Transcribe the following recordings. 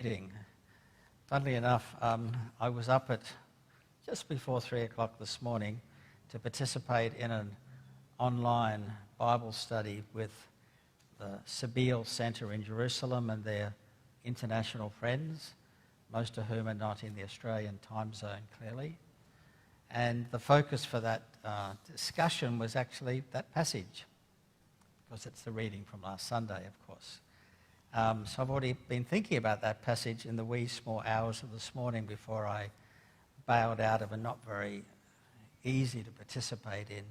Meeting. Funnily enough, I was up at just before 3 o'clock this morning to participate in an online Bible study with the Sabeel Centre in Jerusalem and their international friends, most of whom are not in the Australian time zone, clearly. And the focus for that discussion was actually that passage, because it's the reading from last Sunday, of course. So I've already been thinking about that passage in the wee small hours of this morning before I bailed out of a not very easy to participate in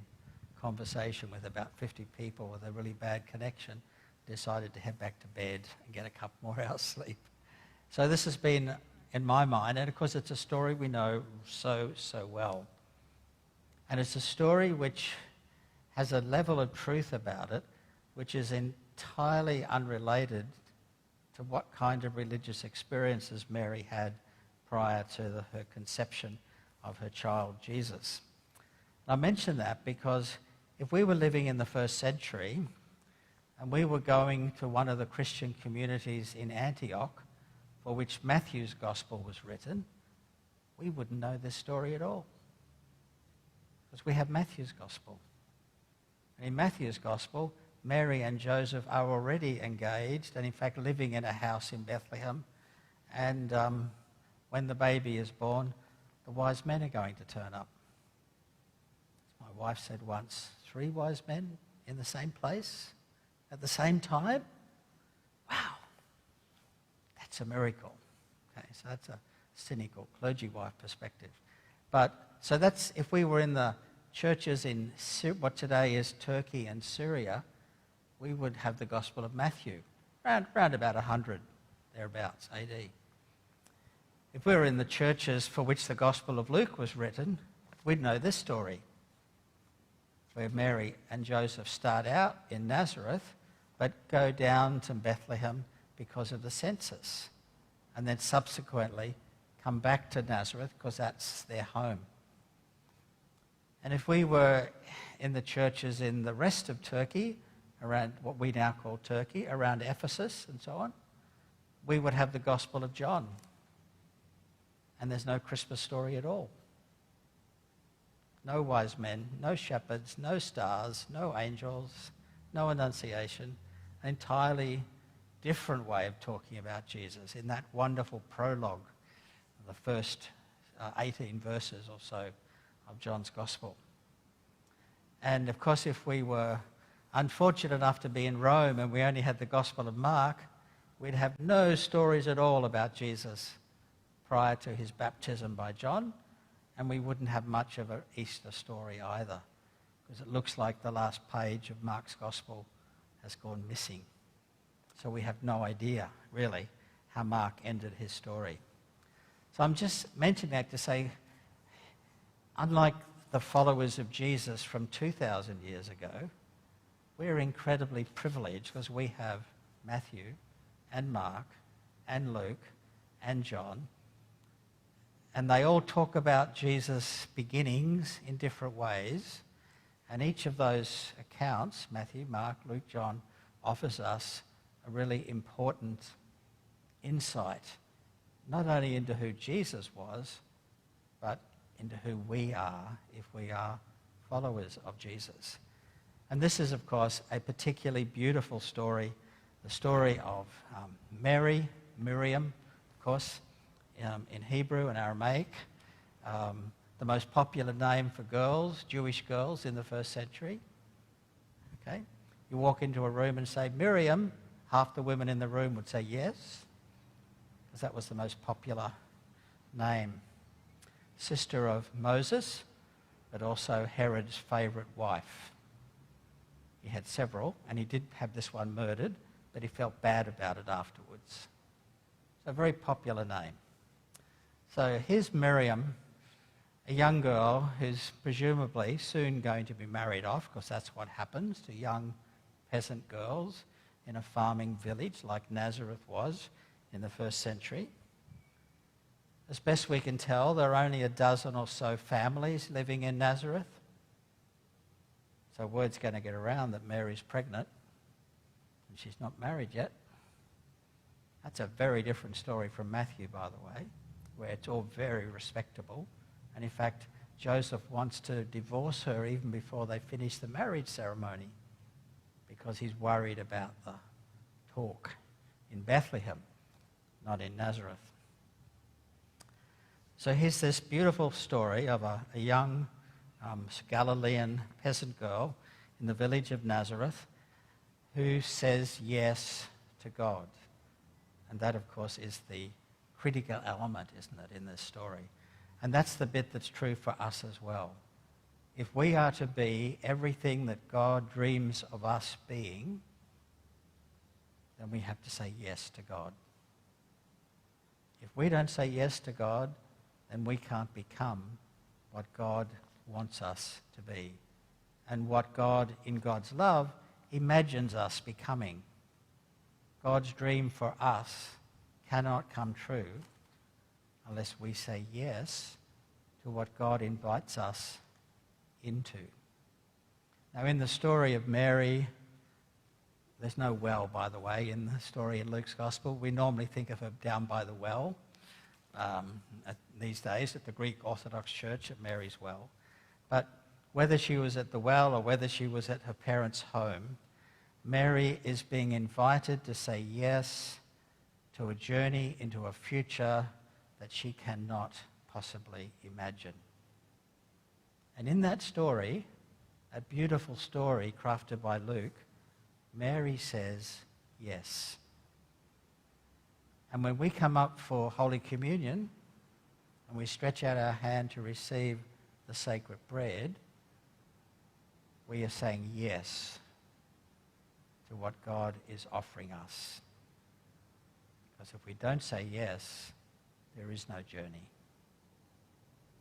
conversation with about 50 people with a really bad connection. Decided to head back to bed and get a couple more hours sleep. So this has been in my mind, and of course it's a story we know so well. And it's a story which has a level of truth about it which is entirely unrelated to what kind of religious experiences Mary had prior to her conception of her child Jesus. And I mention that because if we were living in the first century and we were going to one of the Christian communities in Antioch for which Matthew's gospel was written, we wouldn't know this story at all, because we have Matthew's gospel. And in Matthew's gospel, Mary and Joseph are already engaged and in fact living in a house in Bethlehem. And when the baby is born, the wise men are going to turn up. As my wife said once, 3 wise men in the same place at the same time? Wow, that's a miracle. Okay, so that's a cynical clergy wife perspective. But so that's if we were in the churches in what today is Turkey and Syria, we would have the Gospel of Matthew, around about 100, thereabouts, AD. If we were in the churches for which the Gospel of Luke was written, we'd know this story, where Mary and Joseph start out in Nazareth, but go down to Bethlehem because of the census, and then subsequently come back to Nazareth because that's their home. And if we were in the churches in the rest of Turkey, around what we now call Turkey, around Ephesus and so on, we would have the Gospel of John. And there's no Christmas story at all. No wise men, no shepherds, no stars, no angels, no Annunciation. An entirely different way of talking about Jesus in that wonderful prologue, the first 18 verses or so of John's Gospel. And of course, if we were unfortunate enough to be in Rome and we only had the Gospel of Mark, we'd have no stories at all about Jesus prior to his baptism by John, and we wouldn't have much of an Easter story either, because it looks like the last page of Mark's Gospel has gone missing. So we have no idea, really, how Mark ended his story. So I'm just mentioning that to say, unlike the followers of Jesus from 2,000 years ago, we're incredibly privileged because we have Matthew and Mark and Luke and John, and they all talk about Jesus' beginnings in different ways, and each of those accounts, Matthew, Mark, Luke, John, offers us a really important insight, not only into who Jesus was, but into who we are if we are followers of Jesus. And this is, of course, a particularly beautiful story, the story of Mary, Miriam, of course, in Hebrew and Aramaic, the most popular name for girls, Jewish girls in the first century. Okay? You walk into a room and say, Miriam, half the women in the room would say yes, because that was the most popular name. Sister of Moses, but also Herod's favourite wife. He had several, and he did have this one murdered, but he felt bad about it afterwards. So a very popular name. So here's Miriam, a young girl who's presumably soon going to be married off, because that's what happens to young peasant girls in a farming village like Nazareth was in the first century. As best we can tell, there are only a dozen or so families living in Nazareth. So word's going to get around that Mary's pregnant, and she's not married yet. That's a very different story from Matthew, by the way, where it's all very respectable. And in fact, Joseph wants to divorce her even before they finish the marriage ceremony because he's worried about the talk in Bethlehem, not in Nazareth. So here's this beautiful story of a young Galilean peasant girl in the village of Nazareth who says yes to God. And that, of course, is the critical element, isn't it, in this story? And that's the bit that's true for us as well. If we are to be everything that God dreams of us being, then we have to say yes to God. If we don't say yes to God, then we can't become what God wants us to be and what God, in God's love, imagines us becoming. God's dream for us cannot come true unless we say yes to what God invites us into. Now, in the story of Mary, there's no well, by the way, in the story in Luke's Gospel. We normally think of her down by the well these days at the Greek Orthodox Church at Mary's Well. But whether she was at the well or whether she was at her parents' home, Mary is being invited to say yes to a journey into a future that she cannot possibly imagine. And in that story, a beautiful story crafted by Luke, Mary says yes. And when we come up for Holy Communion and we stretch out our hand to receive the sacred bread, we are saying yes to what God is offering us. Because if we don't say yes, there is no journey.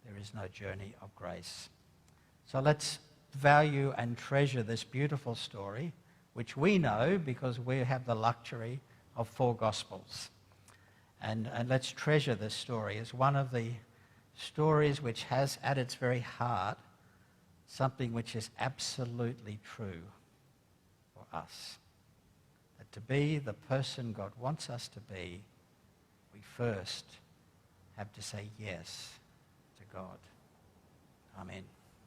There is no journey of grace. So let's value and treasure this beautiful story, which we know because we have the luxury of 4 Gospels. And let's treasure this story as one of the stories which has at its very heart something which is absolutely true for us. That to be the person God wants us to be, we first have to say yes to God. Amen.